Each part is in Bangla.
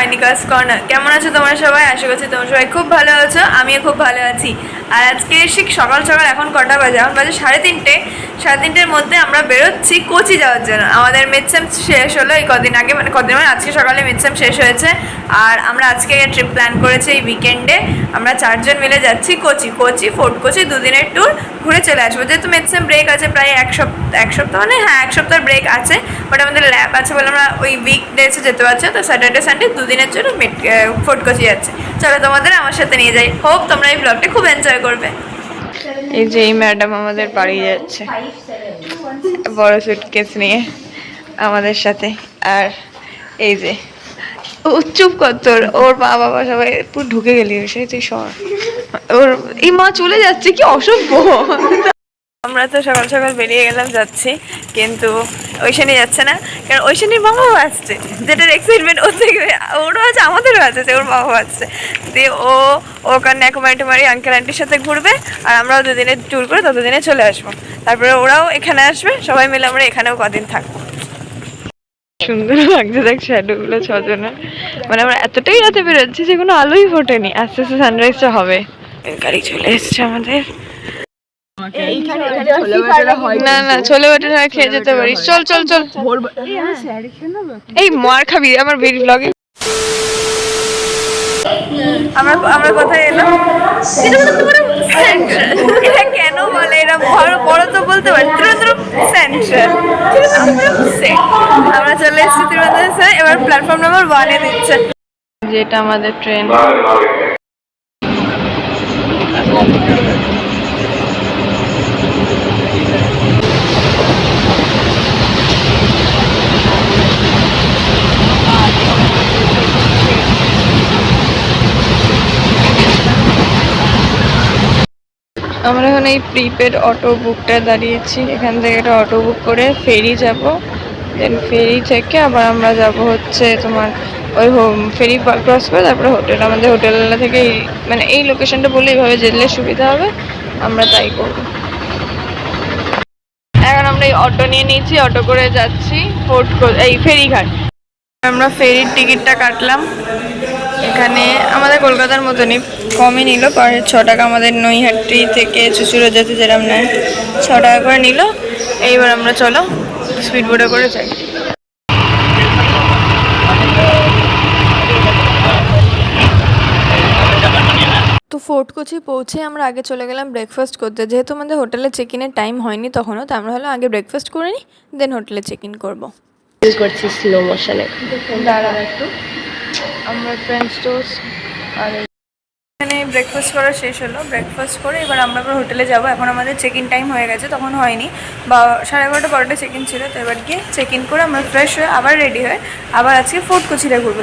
অনিকাস কর্নার। কেমন আছো তোমরা সবাই? আশা করছি তোমরা সবাই খুব ভালো আছো, আমিও খুব ভালো আছি। আর আজকে ঠিক সকাল সকাল এখন কটা বাজে? এখন বাজে 3:30। 3:30-র মধ্যে আমরা বেরোচ্ছি কোচি যাওয়ার জন্য। আমাদের মিডসেম শেষ হলো এই কদিন আগে, মানে আজকে সকালে মিডসেম শেষ হয়েছে। আর আমরা আজকে ট্রিপ প্ল্যান করেছি এই উইকেন্ডে। আমরা 4জন মিলে যাচ্ছি কোচি, ফোর্ট কোচি, দুদিনের ট্যুর ঘুরে চলে আসবো। যেহেতু মিডসেম ব্রেক আছে প্রায় এক সপ্তাহ মানে হ্যাঁ 1 সপ্তাহের ব্রেক আছে, বাট আমাদের ল্যাব আছে বলে আমরা ওই উইকডেসে যেতে পারছি। তো স্যাটারডে সানডে দুদিনের জন্য ফোর্ট কোচি যাচ্ছে। চলো তোমাদের আমার সাথে নিয়ে যাই। হোপ তোমরা এই ব্লগটা খুব এনজয় করবে। এই যে এই ম্যাডাম আমাদের বাড়ি যাচ্ছে বড় সুটকেস নিয়ে আমাদের সাথে। আর এই যে চুপ কর, তোর ওর মা বাবা সবাই পুরো ঢুকে গেলি, সেই তুই সর। ওর এই মা চলে যাচ্ছে, কি অসভ্য। আমরা তো সকাল সকাল বেরিয়ে গেলাম, যাচ্ছি, কিন্তু ঐশানি যাচ্ছে না, কারণ ঐশানির মা বাবা আসছে, যেটার এক্সাইটমেন্ট ওর থেকে ওরও আছে আমাদেরও আছে, ওর মা বাবা আসছে। দিয়ে ওর কন্যাকুমারী আঙ্কেল আন্টির সাথে ঘুরবে, আর আমরাও দুদিনের ট্যুর করে ততদিনে চলে আসবো। তারপরে ওরাও এখানে আসবে, সবাই মিলে আমরা এখানেও কদিন থাকবো। সুন্দর লাগছে দেখ শ্যাডোগুলো 6জনের, মানে আমরা এতটাই রাতে বেরোচ্ছি যে কোনো আলোই ফোটেনি। আস্তে আস্তে সানরাইজটা হবে। গাড়ি চলে এসছে আমাদের। না না, ছোলে বাটারা খেয়ে যেতে পারিস। চল চল চল, এই মার খাবি আমার ব্লগে। আমরা কোথায় এলাম? এটা কেন বলে এরা বড় তো বলতে পারি। ত্রিবেন্দ্রম সেন্ট্রাল। আমরা চলে এসেছি ত্রিবেন্দ্রম। এবার প্ল্যাটফর্ম নাম্বার 1-এ দিচ্ছে, যেটা আমাদের ট্রেন। আমরা এখন এই প্রিপেড অটো বুকটা দাঁড়িয়েছি। এখান থেকে একটা অটো বুক করে ফেরি যাব, দেন ফেরি থেকে আবার আমরা যাব হচ্ছে তোমার ওই ফেরি ক্রস করে তারপরে হোটেল। আমাদের হোটেল থেকে মানে এই লোকেশনটা বলে এইভাবে যেলে সুবিধা হবে, আমরা তাই করব। এখন আমরা এই অটো নিয়ে নিয়েছি, অটো করে যাচ্ছি এই ফেরিঘাট। আমরা ফেরির টিকিটটা কাটলাম। এখানে আমাদের কলকাতার মতনই কমই নিল, পার হেড 6 টাকা। আমাদের নৈহাটি থেকে চুচুড়ো যেতে যেরকম নেয় 6 টাকা করে নিল। এইবার আমরা চলো স্পিড বোটে করে যাই। তো ফোর্ট কোচি পৌঁছে আমরা আগে চলে গেলাম ব্রেকফাস্ট করতে। যেহেতু আমাদের হোটেলে চেক ইনের টাইম হয়নি তখনও, তো আমরা হলো আগে ব্রেকফাস্ট করে নিই, দেন হোটেলে চেক ইন করবো। করছি স্লো মোশনে। দাঁড়া একটু, আমরা ফ্রেঞ্চ টোস্ট আর এখানে ব্রেকফাস্ট করা শেষ হলো। ব্রেকফাস্ট করে এবার আমরা হোটেলে যাব। এখন আমাদের চেক ইন টাইম হয়ে গেছে, তখন হয়নি, বা 11:30 12টা চেক ইন ছিল। তো এবার গিয়ে চেক ইন করে আমরা ফ্রেশ হয়ে আবার রেডি হয়ে আবার আজকে ফোর্ট কোচিটা ঘুরবো।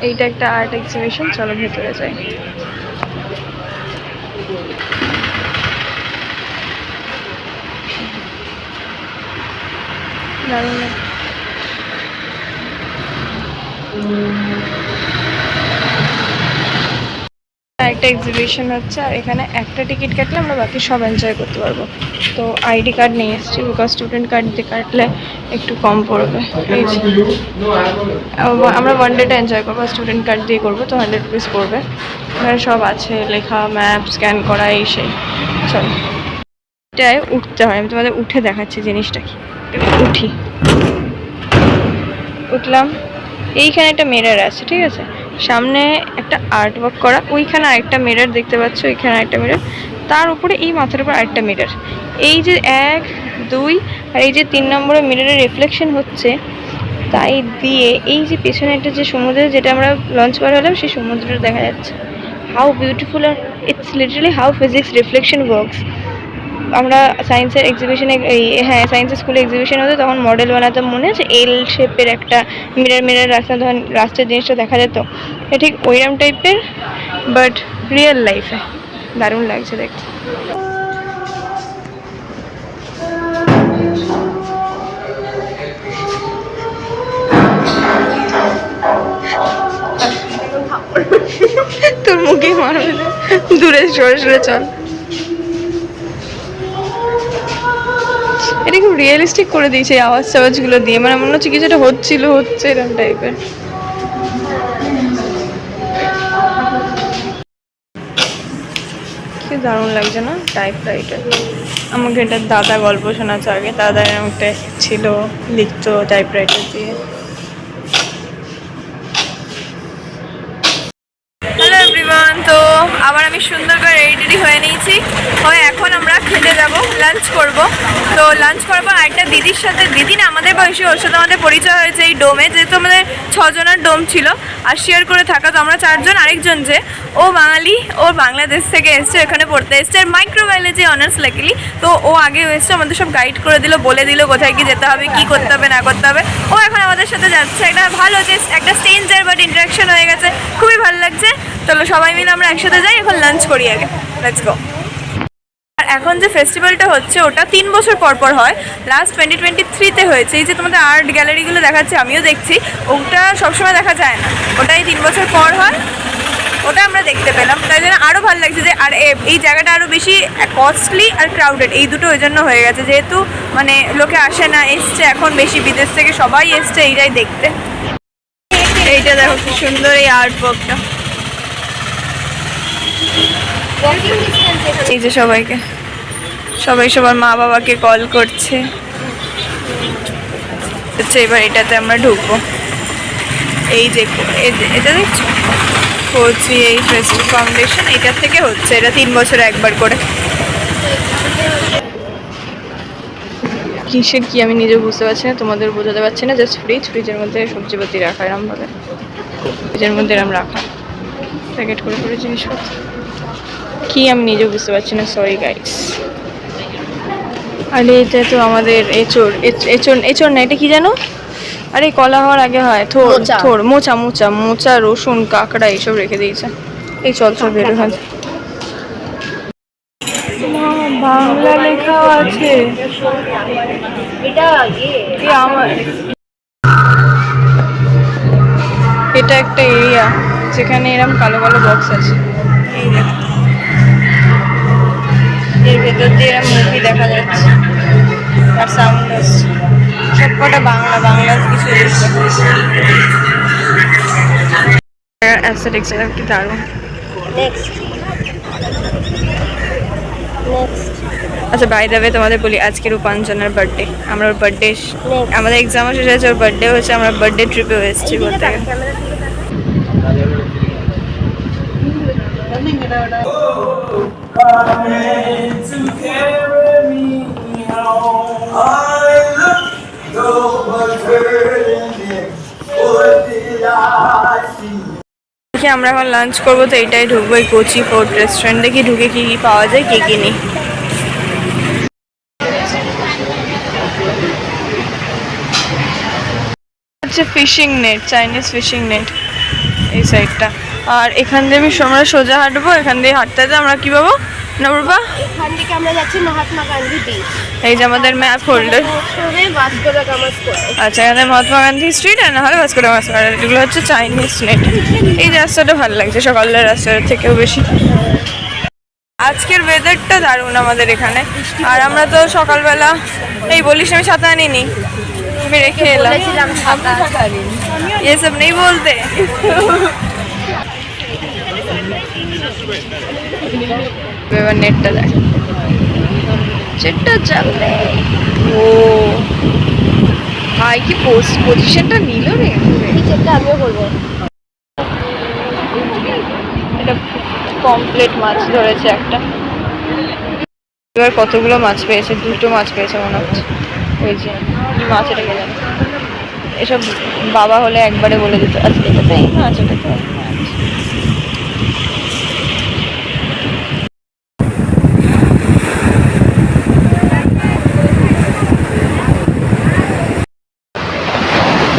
এইটা একটা আর্ট এক্সিবিশন, চলো ভেতরে যাই। দারুণ একটা এক্সিবিশন হচ্ছে, আর এখানে একটা টিকিট কাটলে আমরা বাকি সব এনজয় করতে পারবো। তো আইডি কার্ড নিয়ে এসেছি, বিকজ স্টুডেন্ট কার্ড দিয়ে কাটলে একটু কম পড়বে। আমরা ওয়ান ডেটা এনজয় করবো, স্টুডেন্ট কার্ড দিয়ে করবো, তো 100 রুপিস পড়বে। এখানে সব আছে লেখা, ম্যাপ স্ক্যান করা, এই সেই। চলো এটায় উঠতে হয়, আমি তোমাদের উঠে দেখাচ্ছি জিনিসটা কি। উঠি, উঠলাম। এইখানে একটা মিরর আছে, ঠিক আছে, সামনে একটা আর্ট ওয়ার্ক করা, ওইখানে আরেকটা মিরর দেখতে পাচ্ছ, ওইখানে আরেকটা মিরর, তার উপরে এই মাথার উপর আরেকটা মিরর। এই যে 1 2 আর এই যে 3 নম্বরের মিররের রিফ্লেকশন হচ্ছে, তাই দিয়ে এই যে পেছনে একটা যে সমুদ্রে যেটা আমরা লঞ্চ পার হলাম, সেই সমুদ্রটা দেখা যাচ্ছে। হাউ বিউটিফুল, আর it's literally how physics reflection works. আমরা সায়েন্সের এক্সিবিশনে হ্যাঁ সায়েন্সের স্কুলে এক্সিবিশন হতো, তখন মডেল বানাতাম, মনে আছে এল শেপের একটা মিরর রাস্তা, তখন রাস্তার জিনিসটা দেখা যেত, ঠিক ওইরকম টাইপের, বাট রিয়েল লাইফে। দারুণ লাগছে দেখতে। তোর মুখে মারবে, দূরে সরে সরে চল। এটা খুব রিয়েলিস্টিক করে দিয়েছে এই আওয়াজগুলো দিয়ে, মানে মনে হচ্ছে কিছু একটা হচ্ছে এরকম টাইপের। দারুণ লাগছে না টাইপরাইটার। আমাকে এটা দাদা গল্প শোনাচ্ছে আগে, দাদা এরকম একটা ছিল, লিখতো টাইপরাইটার দিয়ে। হ্যালো এভরিওয়ান, তো আবার আমি সুন্দর করে রেডি হয়ে নিয়েছি। এখন আমরা খেতে যাব, লাঞ্চ করব। তো লাঞ্চ করার পর একটা দিদির সাথে, দিদি না আমাদের বয়সী, ওর সাথে আমাদের পরিচয় হয়েছে এই ডোমে, যেহেতু আমাদের 6 জনের ডোম ছিল আর শেয়ার করে থাকা, তো আমরা 4 জন। আরেকজন যে ও বাঙালি, ও বাংলাদেশ থেকে এসছে, এখানে পড়তে এসছে, আর মাইক্রোবায়োলজি অনার্স লাকিলি। তো ও আগে এসছে, আমাদের সব গাইড করে দিল, বলে দিল কোথায় কি যেতে হবে, কি করতে হবে না করতে হবে। ও এখন আমাদের সাথে যাচ্ছে। এটা ভালো যে একটা স্ট্রেঞ্জার বাট ইন্টারাকশন হয়ে গেছে, খুবই ভালো লাগছে। চলো সবাই মিলে আমরা একসাথে যাই, এখন লাঞ্চ করি আগে, লেটস গো। আর এখন যে ফেস্টিভ্যালটা হচ্ছে ওটা 3 বছর পর পর হয়, লাস্ট 2023-তে হয়েছে। এই যে তোমাদের আর্ট গ্যালারিগুলো দেখাচ্ছে, আমিও দেখছি, ওটা সবসময় দেখা যায় না, ওটাই 3 বছর পর হয়। ওটা আমরা দেখতে পেলাম, তাই জন্য আরও ভালো লাগছে যে আর এই জায়গাটা আরও বেশি কস্টলি আর ক্রাউডেড, এই দুটো ওই জন্য হয়ে গেছে, যেহেতু মানে লোকে আসে না, এসছে এখন বেশি, বিদেশ থেকে সবাই এসছে এইটাই দেখতে। এইটা দেখো কি সুন্দর এই আর্ট ওয়ার্কটা। এই যে সবাইকে, সবাই সবার মা বাবাকে কল করছে। আচ্ছা এবার এটাতে আমরা ঢুকবো। এই যে এটা দেখছো, কোচি এই ফেস্টিভ ফাউন্ডেশন, এটার থেকে হচ্ছে, এটা 3 বছরে একবার করে। কিসের কি আমি নিজে বুঝতে পারছি না, তোমাদের বোঝাতে পারছি না। জাস্ট ফ্রিজের মধ্যে সবজিপাতি রাখা, এরমভাবে ফ্রিজের মধ্যে এরম রাখা, প্যাকেট করে করে জিনিসপত্র কি আমি নিজে বুঝতে পারছি না, সরি গাইস। আরে এটা তো আমাদের এঁচড়, এঁচড় না, এটা কি জানো? আরে কলা হওয়ার আগে হয় মোচা, রসুন, কাঁকড়া এইসব রেখে দিয়েছে। এই চল বের হয়, বাংলা লেখাও আছে। এটা একটা এরিয়া যেখানে এরকম কালো কালো বক্স আছে, এই দেখো, এর ভেতর দিয়ে এরকম মুভি দেখা যাচ্ছে আর সাউন্ড আসছে, সবকটা বাংলা কিছু অ্যাসথেটিক্স কি দারুণ। আচ্ছা বাই দ্য ওয়ে তোমাদের বলি, আজকে রূপাঞ্জনার বার্থডে, আমরা ওর বার্থডে, আমাদের এক্সামও শেষ হয়েছে, ওর বার্থডে হচ্ছে, আমরা বার্থডে ট্রিপেও এসেছি বলতে গেলে। আমরা এখন লাঞ্চ করবো, তো এইটাই ঢুকবো, এই কোচি ফুড রেস্টুরেন্ট। দেখি ঢুকে কি কি পাওয়া যায়, কি কি নেই। হচ্ছে fishing net, Chinese fishing net এই সাইডটা। আর এখান দিয়ে আমরা সোজা হাঁটবো, এখান দিয়ে হাঁটতে হাঁটতে আমরা কি পাবো নবরূপা? এখান থেকে আমরা যাচ্ছি মহাত্মা গান্ধী বিচ। এই যে আমাদের ম্যাপ হোল্ডার। আচ্ছা এখানে মহাত্মা গান্ধী স্ট্রিট, আর না হলে ভাস্কো ডা গামা স্কয়ার। এগুলো হচ্ছে চাইনিজ নেট। এই রাস্তাটা ভালো লাগছে সকালের রাস্তার থেকেও বেশি। আজকের ওয়েদারটা দারুণ আমাদের এখানে। আর আমরা তো সকালবেলা, এই বলিস আমি ছাতা আনিনি, আমি রেখে এলাম। ये सब नहीं बोलते। এবার নেটটা দেখ, চেটটা চালবে। ও ভাই কি পজিশনটা নিল রে, এই চেকটা আমিও করবো। এটা কমপ্লিট মাছ ধরেছে একটা। এবার কতগুলো মাছ পেয়েছে, 2টো মাছ পেয়েছে মনে হচ্ছে। ওই যে কি মাছ, এটা কে জানে। এসব বাবা হলে একবারে বলে দিত, আজকে এটাতে এই মাছ, এটাতে ওই মাছ।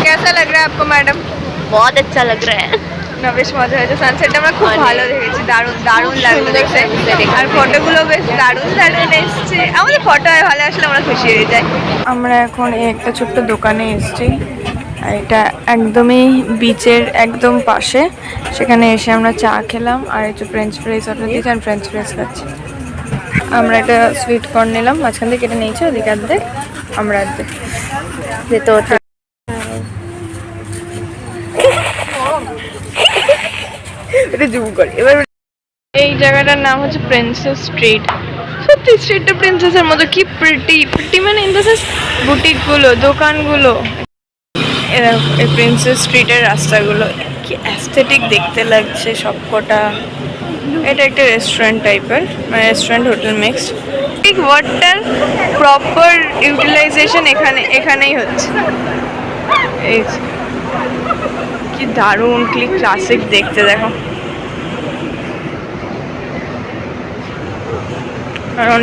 कैसा लग रहा है आपको मैडम? बहुत अच्छा लग रहा है। না বেশ মজা হয়েছে, সানসেটটা আমরা খুব ভালো দেখেছি, দারুণ লাগলো দেখতে। আর ফটোগুলো বেশ দারুণ এসছে, আমাদের ফটো ভালো আসলে আমরা খুশি হয়ে যাই। আমরা এখন একটা ছোট্ট দোকানে এসেছি, আর এটা একদমই বিচের একদম পাশে। সেখানে এসে আমরা চা খেলাম, আর একটু ফ্রেঞ্চ ফ্রাইস অর্ডার দিয়েছি, আর ফ্রেঞ্চ ফ্রাইস খাচ্ছি। আমরা একটা সুইট কর্ন নিলাম, মাঝখান থেকে কেটে নিয়েছি, ওদিকে অর্ধেক আমরা অর্ধেক যেতে হতে। এটা জুম করি এবার। এই জায়গাটার নাম হচ্ছে প্রিন্সেস স্ট্রিট। সত্যি স্ট্রিটটা প্রিন্সেসের মতো, কি প্রিটি প্রিটি মানে ইন দ্য সেন্স বুটিকগুলো, দোকানগুলো। এই প্রিন্সেস স্ট্রিটের রাস্তাগুলো কি অ্যাস্থেটিক দেখতে লাগছে সবকটা। এটা একটা রেস্টুরেন্ট টাইপের, মানে রেস্টুরেন্ট হোটেল মিক্সড। ঠিক ওয়ার্ডটার প্রপার ইউটিলাইজেশন এখানেই হচ্ছে। এই যে, কি দারুণ, কি ক্লাসিক দেখতে দেখো। কারণ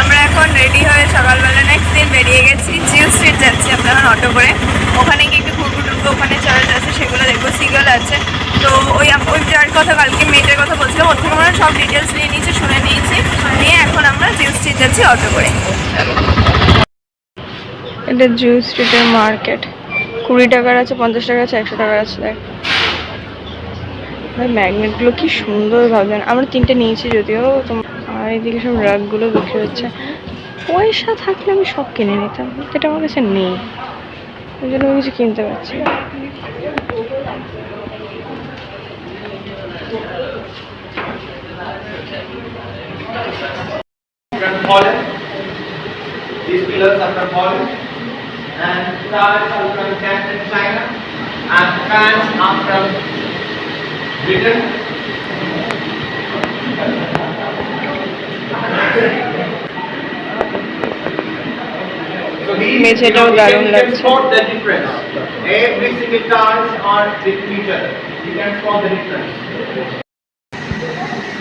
আমরা এখন রেডি হয়ে সকালবেলা নেক্সট দিন বেরিয়ে গেছি, জিও স্ট্রিট যাচ্ছি আমরা এখন অটো করে। ওখানে গিয়ে একটু ঘুরবো টুরবো, ওখানে চার্চ আছে সেগুলো দেখবো, সিগল আছে। তো ওই যার কথা কালকে মেয়েটার কথা বলছিলাম, ওর থেকে আমরা সব ডিটেলস নিয়ে নিয়েছি, শুনে নিয়েছি, নিয়ে এখন আমরা জিও স্ট্রিট যাচ্ছি অটো করে। এটা জিও স্ট্রিটের মার্কেট। 20 টাকার আছে, 50 টাকার আছে, 100 টাকার আছে। দেখ ম্যাগনেটগুলো কি সুন্দর, ভাবছেন আমরা 3টে নিয়েছি যদিও। আর এইদিকে সব রাগগুলো বিক্রি হচ্ছে। পয়সা থাকলে আমি সব কিনে নিতাম, এটা আমার কাছে নেই, ওই জন্য আমি কিছু কিনতে পারছি না। These pillars are from Holland, and towers are from Canton, China, and fans are from Britain. So these, মেঝেটাও দারুণ you can লাগছে। spot the difference. Every single tiles are different each other. You can spot the difference.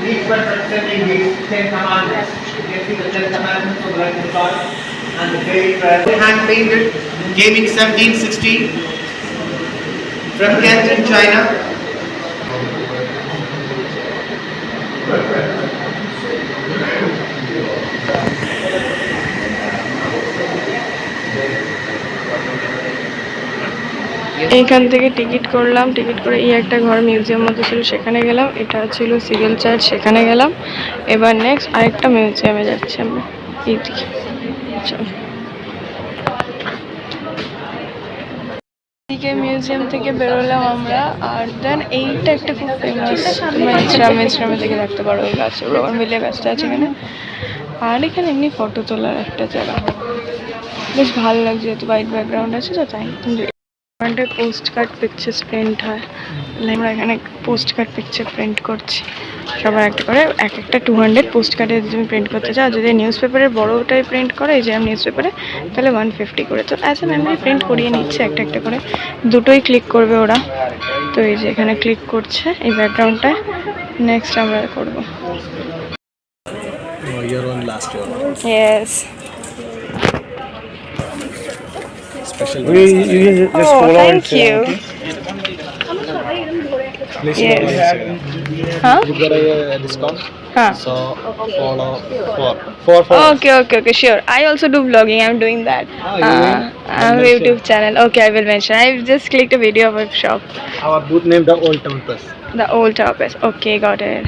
Each one representing these 10 commandments. You can see the 10 commandments on the right hand side, and the very hand painted, came in 1760 from Canton, China. এইখান থেকে টিকিট করলাম, টিকিট করে এই একটা ঘর মিউজিয়াম মতো ছিল সেখানে গেলাম। এটা ছিল সিগেল চার্চ, সেখানে গেলাম। এবার নেক্সট আরেকটা মিউজিয়ামে যাচ্ছি আমরা, এইদিকে চলো। এদিকে মিউজিয়াম থেকে বেরোলাম আমরা। আর দেন এইটা একটা খুব ফেমাস, মেছরামে থেকে দেখতে পারো ওই গাছ, রোগনভেলিয়া গাছটা আছে এখানে। আর এখানে এমনি ফটো তোলার একটা জায়গা, বেশ ভালো লাগছে, যেহেতু হোয়াইট ব্যাকগ্রাউন্ড আছে তো তাই। ওখানটায় পোস্ট কার্ড পিকচার্স প্রিন্ট হয়, আমরা এখানে পোস্ট কার্ড পিকচার প্রিন্ট করছি। সবার একটা করে এক একটা 200 পোস্ট কার্ডে যদি তুমি প্রিন্ট করতে চাও, যদি নিউজ পেপারের বড়োটাই প্রিন্ট করে, এই যে নিউজ পেপারে, তাহলে 150 করে। তো অ্যাজ এ মেমরি প্রিন্ট করিয়ে নিচ্ছে একটা একটা করে, দুটোই ক্লিক করবে ওরা। তো এই যে এখানে ক্লিক করছে এই ব্যাকগ্রাউন্ডটায়, নেক্সট আমরা করবো। Your one last year. Yes, Special. You just oh follow thank it. you. Please Yes. follow Instagram. Huh? You got a discount. Huh. So follow for Okay, sure. I also do vlogging. I'm doing that. doing? I have a YouTube channel. Okay, I will mention. I just clicked a video of a shop, our booth name the Old Town Press. the Old Office. Okay, got it.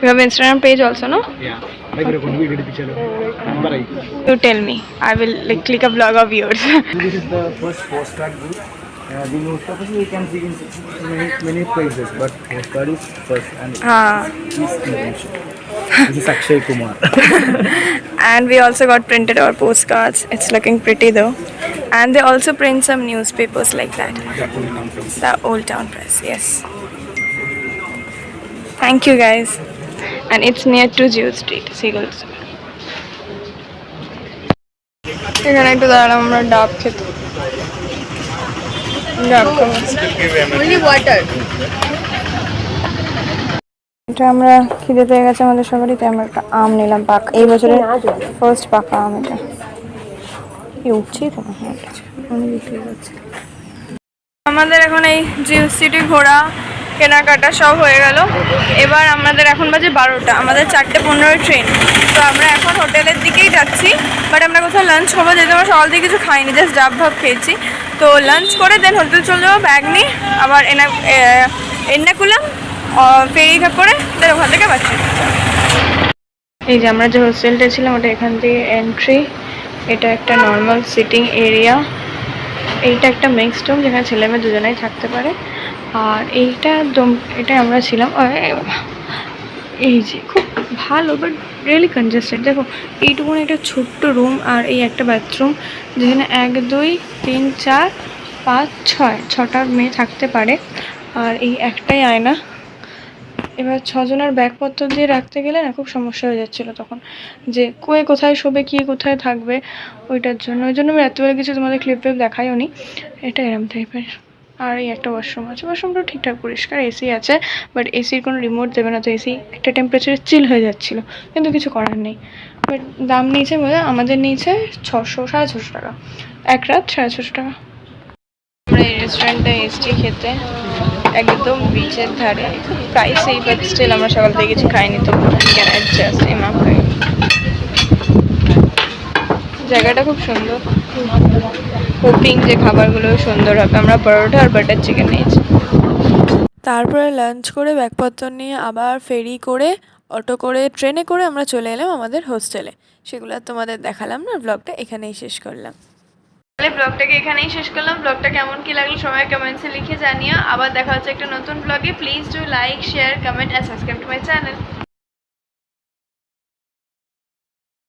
You have Instagram page also, no? Yeah. Like okay. Video picture. Number I. You tell me. I will like click a vlog of yours. This is the first postcard booth. The newspapers you can see in many places, but postcard is first and is invention. This is Akshay Kumar. And we also got printed our postcards. It's looking pretty though. And they also print some newspapers like that. The Old Town Press. Yes. Thank you guys. And it's near to Geo Street, Seagulls. এখানে একটু দাঁড়ালাম আমরা ডাব খেতে। ডাব খাবো। Only water. এটা আমরা খিদে পেয়ে গেছে আমাদের সবারই, তাই আমরা একটা আম নিলাম পাকা, এই বছরের ফার্স্ট পাকা আম এটা। কি উঠছি তো আমাদের এখন এই জিও সিটি ঘোরা কেনাকাটা সব হয়ে গেল। এবার আমাদের এখন বাজে 12টা, আমাদের 4:15 ট্রেন। তো আমরা এখন হোটেলের দিকেই যাচ্ছি, বাট আমরা কোথাও লাঞ্চ করবো, যেহেতু আমরা সকাল থেকে কিছু খাইনি, জাস্ট ডাব ভাব খেয়েছি। তো লাঞ্চ করে দেন হোটেল চলে যাবো, ব্যাগ নিয়ে আবার এর্নাকুলাম ফেরি করে দেন ওখান থেকে বাচ্চা। এই যে আমরা যে হোস্টেলটা ছিলাম ওটা এখান থেকে এন্ট্রি। এটা একটা নর্মাল সিটিং এরিয়া, এইটা একটা মিক্সড রুম যেখানে ছেলে মেয়ে দুজনেই থাকতে পারে। আর এইটা একদম এটাই আমরা ছিলাম। এই যে খুব ভালো বাট রিয়েলি কনজেস্টেড। দেখো এইটুকুন একটা ছোট্ট রুম আর এই একটা বাথরুম, যেখানে 1 2 3 4 5 6টা মেয়ে থাকতে পারে। আর এই একটাই আয়না। এবার 6 জনের ব্যাগপত্র দিয়ে রাখতে গেলে না খুব সমস্যা হয়ে যাচ্ছিলো তখন, যে কোথায় শোবে, কি কোথায় থাকবে, ওইটার জন্য আমি রাত্রিবেলা কিছু তোমাদের ক্লিপ দেখাইও নি। এটা এরম টাইপের। আর এই একটা ওয়াশরুম আছে, ওয়াশরুমটা ঠিকঠাক পরিষ্কার, এসি আছে, বাট এসির কোনো রিমোট দেবে না, তো এসি একটা টেম্পারেচারে চিল হয়ে যাচ্ছিলো, কিন্তু কিছু করার নেই। বাট দাম নিয়েছে আমাদের নিয়েছে 600-650 টাকা, এক রাত 650 টাকা। আমরা এই রেস্টুরেন্টে এসছি খেতে, একদম বিচের ধারে। খুব প্রাইসই, বাট স্টিল আমরা সকাল থেকে কিছু খাইনি, তো ক্যান অ্যাডজাস্ট এমাম খাই। জায়গাটা খুব সুন্দর, হোপিং যে খাবারগুলো সুন্দর হবে। আমরা পরোটা আর বাটার চিকেন নিয়েছি। তারপরে লাঞ্চ করে ব্যাগপত্র নিয়ে আবার ফেরি করে, অটো করে, ট্রেনে করে আমরা চলে এলাম আমাদের হোস্টেলে। সেগুলো তোমাদের দেখালাম না, ব্লগটা এখানেই শেষ করলাম। তাহলে ব্লগটাকে এখানেই শেষ করলাম। ব্লগটা কেমন কি লাগলো সবাই কমেন্টসে লিখে জানিও। আবার দেখা হচ্ছে একটা নতুন ব্লগে। Please do like, share, comment and subscribe to my channel.